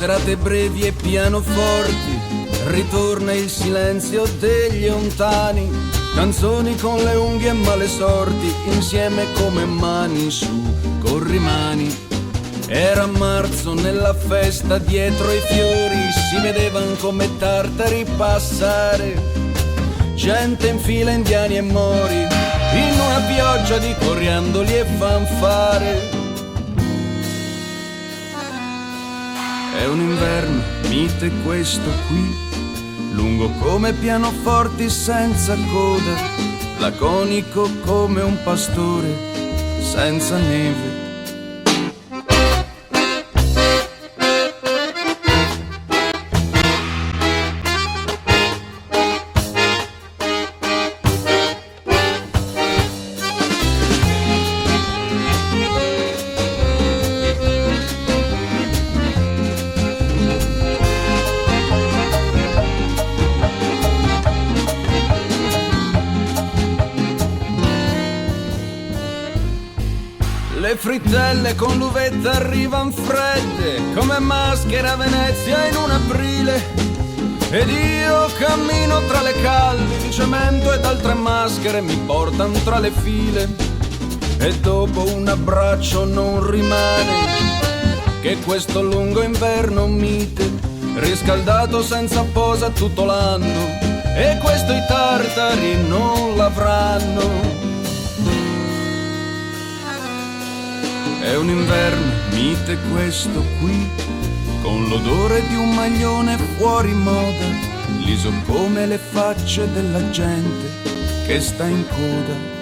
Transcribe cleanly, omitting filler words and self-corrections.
serate brevi e pianoforti, ritorna il silenzio degli ontani, canzoni con le unghie male sorti, insieme come mani su corrimani. Era marzo nella festa, dietro ai fiori si vedevan come tartari passare, gente in fila, indiani e mori, in una pioggia di coriandoli e fanfare. È un inverno mite questo qui, lungo come pianoforti senza coda, laconico come un pastore senza neve. Le frittelle con l'uvetta arrivan fredde come maschere a Venezia in un aprile, ed io cammino tra le calli di cemento ed altre maschere mi portano tra le file, e dopo un abbraccio non rimane che questo lungo inverno mite, riscaldato senza posa tutto l'anno, e questo i tartari non l'avranno. È un inverno mite questo qui, con l'odore di un maglione fuori moda, liso come le facce della gente che sta in coda.